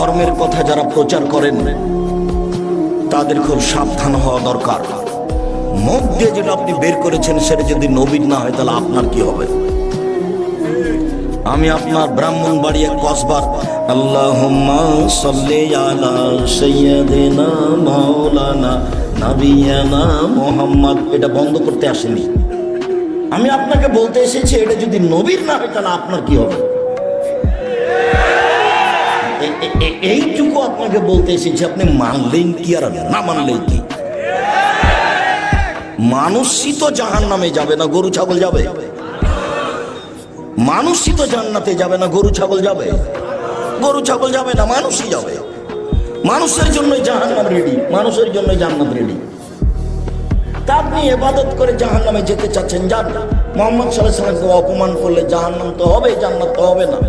ধর্মের কথা যারা প্রচার করেন তাদের খুব সাবধান হওয়া দরকার। মুখ দিয়ে যেটা আপনি বের করেছেন সেটা যদি নবীর না হয় তাহলে আপনার কি হবে? আমি আপনার ব্রাহ্মণবাড়িয়া কসবার আল্লাহুম্মা সাল্লি আলা সাইয়্যিদিনা মাওলানা নাবিয়ানা মুহাম্মদ এটা বন্ধ করতে আসেনি। আমি আপনাকে বলতে এসেছি এটা যদি নবীর না হয় তাহলে আপনার কি হবে? এইটুকু আপনাকে বলতে এসেছি। আপনি মানলেন কি আর না মানলেন কি? মানুষই তো জাহান্নামে যাবে না গরু ছাগল যাবে? মানুষই তো জান্নাতে যাবে না গরু ছাগল যাবে? গরু ছাগল যাবে না, মানুষই যাবে। মানুষের জন্যই জাহান্নাম রেডি, মানুষের জন্যই জান্নাত রেডি। তা আপনি ইবাদত করে জাহান্নামে যেতে চাচ্ছেন, যান। মুহাম্মদ সাল্লাল্লাহু আলাইহি ওয়াসাল্লামকে অপমান করলে জাহান্নাম তো হবে, জান্নাত তো হবে না।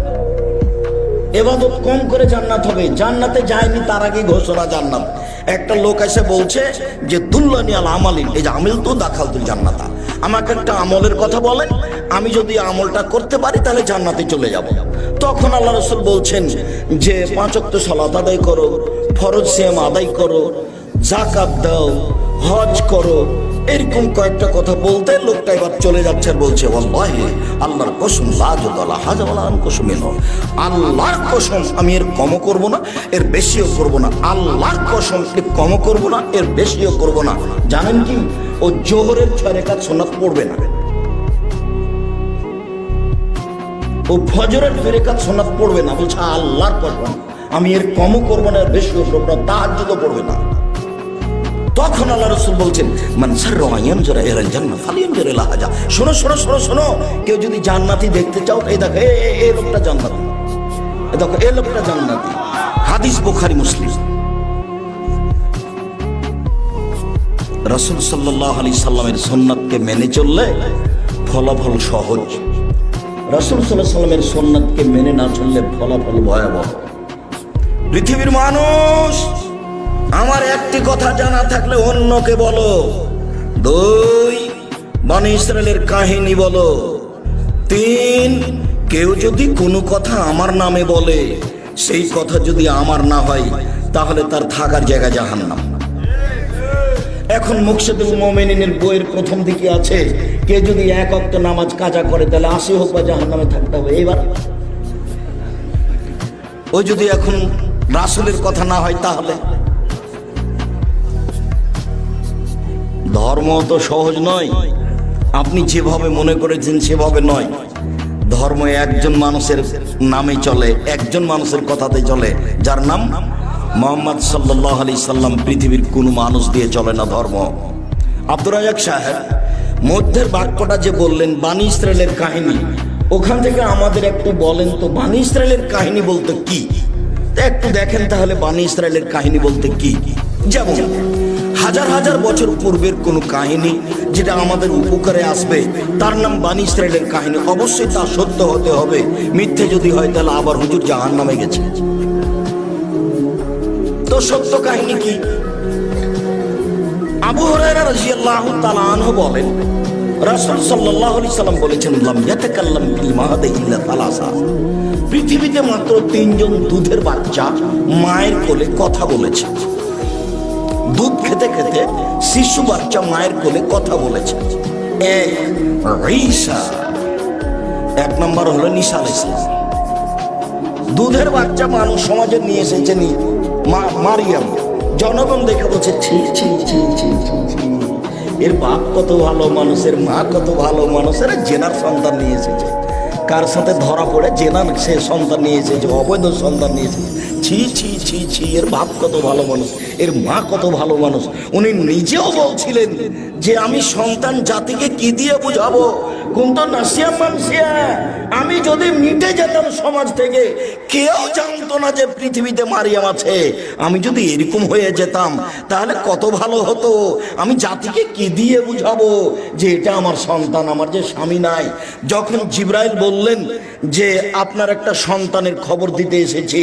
ইবাদত কম করে জান্নাত হবে। জান্নাতে যায়নি তার আগে ঘোষণা জান্নাত। একটা লোক এসে বলছে যে দুল্লানি আল আমালিন, এই যে আমিল তো দাখালতুল জান্নাতা, আমাকে একটা আমলের কথা বলেন, আমি যদি আমলটা করতে পারি তাহলে জান্নাতে চলে যাব। তখন আল্লাহ রাসূল বলছেন যে 5 ওয়াক্ত সালাত আদায় করো, ফরজ সিয়াম আদায় করো, যাকাত দাও, হজ করো, এরকম কয়েকটা কথা বলতে লোকটা এবার চলে যাচ্ছে আর বলছে ওয়াল্লাহি আল্লাহর কসম লা যুদালা হাযাওয়ালা আন কসমিন, আল্লাহর কসম আমি এর কমও করব না এর বেশিও করব না, আল্লাহর কসম এর কমও করব না এর বেশিও করব না। জানেন কি, ও জোহরের 6 রাকাত সুন্নাত পড়বে না, ও ফজরের 2 রাকাত সুন্নাত পড়বে না। বলছে আল্লাহর কসম আমি এর কমও করব না এর বেশিও করব না, তাহাজ্জুদও পড়বে না। তখন আল্লাহ রাসূল বলছেন মান সাররা ইয়ানজুরা ইলাল জান্নাহ ফালিয়ানজুর ইলা হাজা। শোনো শোনো শোনো শোনো, কেউ যদি জান্নাতি দেখতে চাও এই দেখো এই লোকটা জান্নাতি, এই দেখো এই লোকটা জান্নাতি। হাদিস বুখারী মুসলিম। রাসূল সাল্লাল্লাহু আলাইহি সাল্লামের সুন্নাতকে মেনে চললে ফলাফল সহজ, রাসূল সাল্লাল্লাহু আলাইহি সাল্লামের সুন্নাতকে মেনে না চললে ফলাফল ভয়াবহ। পৃথিবীর মানুষ, আমার একটি কথা জানা থাকলে অন্যকে বলো। 2, বনী ইসরাইলের কাহিনী বলো। 3, কেউ যদি কোনো কথা আমার নামে বলে সেই কথা যদি আমার না হয় তাহলে তার থাকার জায়গা জাহান্নাম। এখন মুকশিদুল মুমিনিনের বইয়ের প্রথম দিকে আছে কেউ যদি 1 ওয়াক্ত নামাজ কাজা করে তাহলে 80 হোক বা জাহান্নামে থাকতে হবে। এবার ওই যদি এখন রাসূলের কথা না হয় তাহলে ধর্ম তো সহজ নয়, আপনি যেভাবে মনে করেছেন সেভাবে নয়। ধর্ম একজন মানুষের নামে চলে, একজন মানুষের কথাতে চলে, যার নাম মুহাম্মদ সাল্লাল্লাহু আলাইহি সাল্লাম। পৃথিবীর কোনো মানুষ দিয়ে চলে না ধর্ম। আব্দুর রাজ্জাক সাহেব মধ্যের বাক্যটা যে বললেন বনী ইসরাইলের কাহিনী, ওখান থেকে আমাদের একটু বলেন তো বনী ইসরাইলের কাহিনী বলতে কি? একটু দেখেন তাহলে বনী ইসরাইলের কাহিনী বলতে কি। যেমন হাজার হাজার বছর পূর্বের কোনো কাহিনী যেটা আমাদের উপকারে আসবে তার নাম বনী ইসরাইলের কাহিনী। অবশ্যই তা সত্য হতে হবে, মিথ্যে যদি হয় তাহলে আবার হুজুর জাহান্নামে গেছে। তো সত্য কাহিনী কি? আবু হুরায়রা রাদিয়াল্লাহু তাআলা আনহু বলেন রাসূল সাল্লাল্লাহু আলাইহি সাল্লাম বলেছেন লাম ইয়াতাকাল্লাম ফিল মাহাদি ইল্লা সালাসা। পৃথিবীতে মাত্র 3 জন দুধের বাচ্চা মায়ের কোলে কথা বলেছে। দুধ খেতে খেতে শিশু বাচ্চা মায়ের কোলে কথা বলেছে। 1 নম্বর হলো ঈসা আলাইহিস সালাম। দুধের বাচ্চা মানুষ সমাজে নিয়ে এসেছেন মারিয়াম। জনগণ দেখে বলছে ছি ছি ছি ছি ছি, এর বাপ কত ভালো মানুষ, এর মা কত ভালো মানুষ, এর জেনার সন্তান নিয়ে এসেছে। কার সাথে ধরা পড়ে জেনার সে সন্তান নিয়ে এসেছে, অবৈধ সন্তান নিয়ে এসেছে। ছি ছি ছি ছি, এর বাপ কত ভালো মানুষ, এর মা কত ভালো মানুষ। উনি নিজেও বলছিলেন যে আমি সন্তান জাতিকে কি দিয়ে বুঝাবো, কিন্তু নাসিয়া মানসিয়া, আমি যদি মিটে যেতাম সমাজ থেকে, কেউ জানতো না যে পৃথিবীতে মারিয়াম আছে। আমি যদি এরকম হয়ে যেতাম তাহলে কত ভালো হতো। আমি জাতিকে কি দিয়ে বুঝাবো যে এটা আমার সন্তান, আমার যে স্বামী নাই। যখন জিবরাইল বললেন যে আপনার একটা সন্তানের খবর দিতে এসেছি,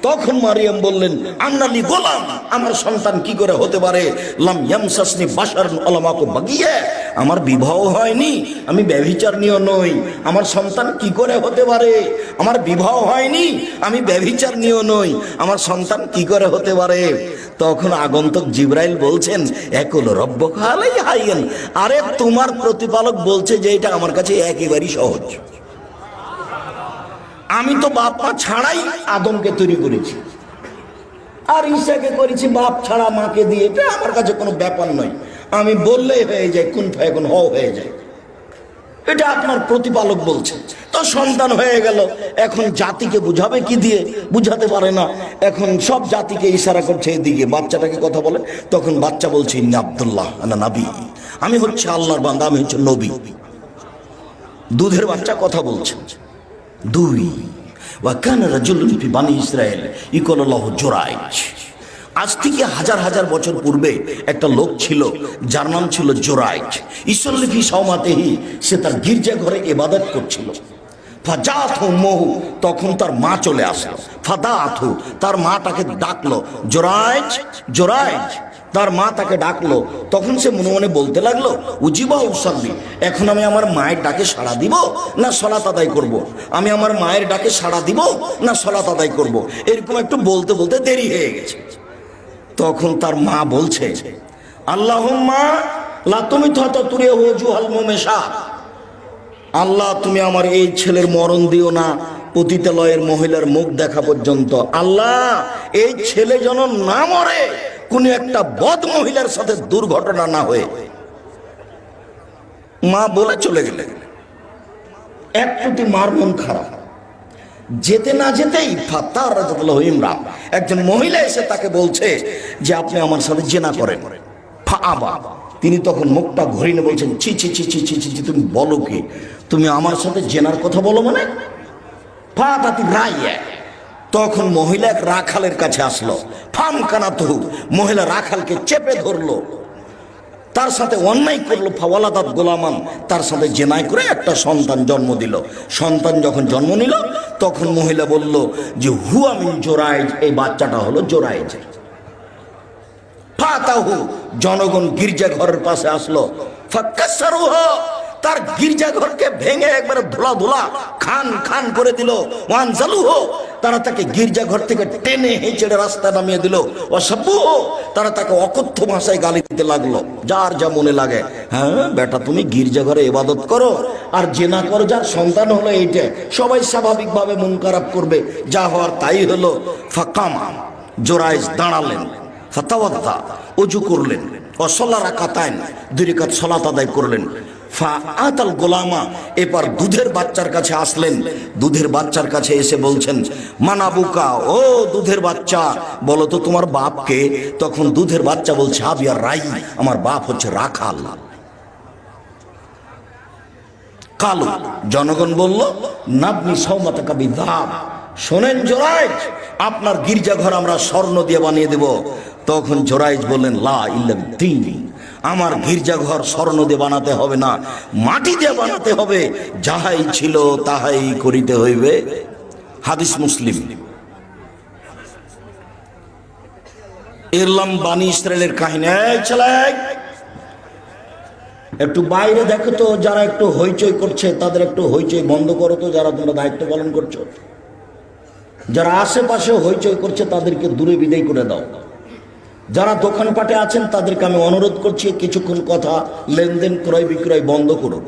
তখন মারিয়াম বললেন আন্নালি গোলাম, আমার সন্তান কি করে হতে পারে? লাম ইয়ামসাসনি বাশারুন ওয়া লাম আকু বাগিয়া, আমার বিবাহ হয়নি, আমি ব্যভিচারিণীও নই, আমার সন্তান কি করে হতে পারে? আমার বিবাহ হয়নি, আমি ব্যভিচারিণীও নই, আমার সন্তান কি করে হতে পারে? তখন আগন্তুক জিবরাইল বলছেন, একুল রব্বুকা আলাইহি হাইয়্যিন, আরে তোমার প্রতিপালক বলছে যে এটা আমার কাছে একেবারেই সহজ। আমি তো বাপ মা ছাড়াই আদমকে তৈরি করেছি, আর ঈসাকে করেছি বাপ ছাড়া মাকে দিয়ে। এটা আমার কাছে কোনো ব্যাপার নয়, আমি বললেই হয়ে যায়, কুন ফায়াকুন হয়ে যায়। এটা আপনার প্রতিপালক বলছে। তো সন্তান হয়ে গেল, এখন জাতিকে বুঝাবে কি দিয়ে? বুঝাতে পারে না। এখন সব জাতিকে ইশারা করছে এদিকে, বাচ্চাটাকে কথা বলে। তখন বাচ্চা বলছে, ইন্নী আব্দুল্লাহ আনা নবী, আমি হচ্ছে আল্লাহর বান্দা, আমি হচ্ছে নবী। দুধের বাচ্চা কথা বলছে। দুই, ওয়া কানা রাজুলুন ফি বানি ইসরাঈল ইকুল লাহু জুরাইজ, আজ থেকে হাজার হাজার বছর পূর্বে একটা লোক ছিল যার নাম ছিল জুরাইজ। ইসল্লি ফি সাওমাতিহি, সে তার গির্জা ঘরে ইবাদত করছিল। ফাজাতহু উম্মুহু, তখন তার মা চলে আসলো। ফাদাতহু, তার মা তাকে ডাকলো, জুরাইজ জুরাইজ। তার মা তাকে ডাকলো। তখন সে মনে মনে বলতে লাগলো, উজিবা উসাল্লি, এখন আমি আমার মায়ের ডাকে সাড়া দিব না সালাত আদায় করব? আমি আমার মায়ের ডাকে সাড়া দিব না সালাত আদায় করব? এরকম একটু বলতে বলতে দেরি হয়ে গেছে। তখন তার মা বলছে, আল্লাহুম্মা লা তুমিতু তুরিয়া ওয়াজুহাল মুমেশা, আল্লাহ তুমি আমার এই ছেলের মরণ দিও না পতিতালয়ের মহিলার মুখ দেখা পর্যন্ত। আল্লাহ এই ছেলে যেন না মরে কোন একটা বদ মহিলার সাথে দুর্ঘটনা না হয়ে। মা বলে চলে গেলেন। একটুটি মার মন খারাপ। যেতে না যেতেই ইমরান, একজন মহিলা এসে তাকে বলছে যে আপনি আমার সাথে জেনা করেন। তিনি তখন মুখটা ঘুরিয়ে বলছেন, ছি ছি ছি ছি ছি ছি, তুমি বলো কি? তুমি আমার সাথে জেনার কথা বলো মানে? তখন মহিলা এক রাখালের কাছে আসলো। ফাম কানাতহু, মহিলা রাখালকে চেপে ধরলো, তার সাথে অন্যায় করলো। ফাওয়ালাদাত গোলামান, তার সাথে জেনাই করে একটা সন্তান জন্ম দিল। সন্তান যখন জন্ম নিল তখন মহিলা বলল যে হুয়া মিন জুরাইজ, এই বাচ্চাটা হলো জুরাইজ। ফাতাহু, জনগণ গির্জা ঘরের পাশে আসলো। ফাকাসসারুহু, তার গির্জা ঘরকে ভেঙে একবারে ধুলা ধুলা খান খান করে দিল। ওয়ানজালুহু, তারা তাকে গির্জা ঘর থেকে টেনে হেঁচড়ে রাস্তা নামিয়ে দিল। ওয়াসাব্বুহু, তারা তাকে অকথ্য ভাষায় গালি দিতে লাগলো, যার যা মনে লাগে। হ্যাঁ বেটা, তুমি গির্জা ঘরে ইবাদত করো আর জেনা করো, যার সন্তান হলো এইটা। সবাই স্বাভাবিকভাবে মন খারাপ করবে, যা হওয়ার তাই হলো। ফাকামা, জুরাইজ দাঁড়ালেন। ফাতাওয়াদ্দা, ওযু করলেন। ওয়াসাল্লা রাকাতাইন, 2 রাকাত সালাত আদায় করলেন। ফাআতাল গোলামা, এবার দুধের বাচ্চার কাছে আসলেন। দুধের বাচ্চার কাছে এসে বলছেন, মানাবুকা, ও দুধের বাচ্চা, বলো তো তোমার বাপকে? তখন দুধের বাচ্চা বলছে, আবিয়া রাই, আমার বাপ হচ্ছে রাখাল। কালু, জনগণ বলল, নাবনি সাওমাতাকা বিযাব, শোনেন জুরাইজ, আপনার গির্জাঘর আমরা স্বর্ণ দিয়ে বানিয়ে দেব। তখন জুরাইজ বললেন, লা ইল্লা বিদ্দীন, আমার গির্জাঘর স্বর্ণ দিয়ে বানাতে হবে না, মাটি দিয়ে বানাতে হবে। যাহাই ছিল তাহাই করিতে হইবে। হাদিস মুসলিম। এরলাম বানি ইসরায়েলের কাহিনী। এই ছেলে, একটু বাইরে দেখো তো, যারা একটু হইচই করছে তাদের একটু হইচই বন্ধ করো তো, যারা তোমরা দায়িত্ব পালন করছো। যারা আশেপাশে হইচই করছে তাদেরকে দূরে বিদায় করে দাও। যারা দোকানপাটে আছেন তাদেরকে আমি অনুরোধ করছি কিছুক্ষণ কথা লেনদেন ক্রয় বিক্রয় বন্ধ করো।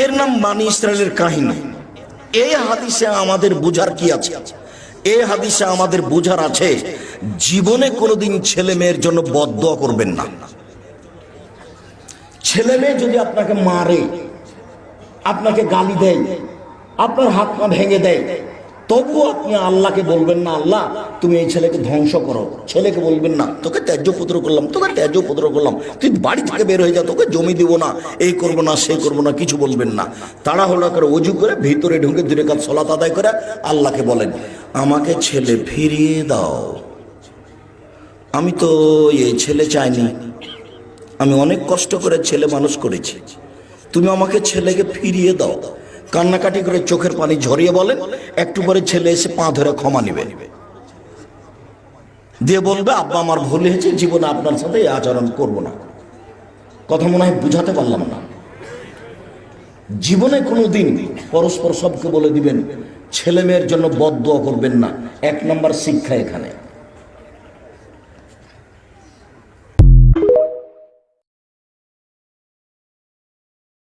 এর নাম বানি ইসরায়েলের কাহিনী। এই হাদিসে আমাদের বুঝার কি আছে? এই হাদিসে আমাদের বুঝার আছে, জীবনে কোনোদিন ছেলে মেয়ের জন্য বদদোয়া করবেন না। ছেলে মেয়ে যদি আপনাকে মারে, আপনাকে গালি দেয়, আপনার হাত পা ভেঙে দেয়, তবুও আপনি আল্লাহকে বলবেন না, আল্লাহ তুমি এই ছেলেকে ধ্বংস করো। ছেলেকে বলবেন না, তোকে ত্যায্য পুত্র করলাম, তোকে ত্যায্য পুত্র করলাম, তুই বাড়ি থেকে বের হয়ে যা, তোকে জমি দিব না, এই করব না সেই করব না, কিছু বলবেন না। তাড়াহুড়া করে ওযু করে ভিতরে ঢুকে 2 রাকাত সালাত আদায় করে আল্লাহকে বলেন, আমাকে ছেলে ফিরিয়ে দাও। আমি তো এই ছেলে চাইনি, আমি অনেক কষ্ট করে ছেলে মানুষ করেছি, তুমি আমাকে ছেলেকে ফিরিয়ে দাও। কান্নাকাটি করে চোখের পানি ঝরিয়ে বলেন। একটু পরে ছেলে এসে পা ধরে ক্ষমা নিবে, দিয়ে বলবে, আব্বা আমার ভুল হয়েছে, জীবনে আপনার সাথে এই আচরণ করব না। কথা মনে হয় বুঝাতে পারলাম না। জীবনে কোনো দিন পরস্পর সবকে বলে দিবেন ছেলে মেয়ের জন্য বদদোয়া করবেন না, 1 নম্বর শিক্ষা এখানে।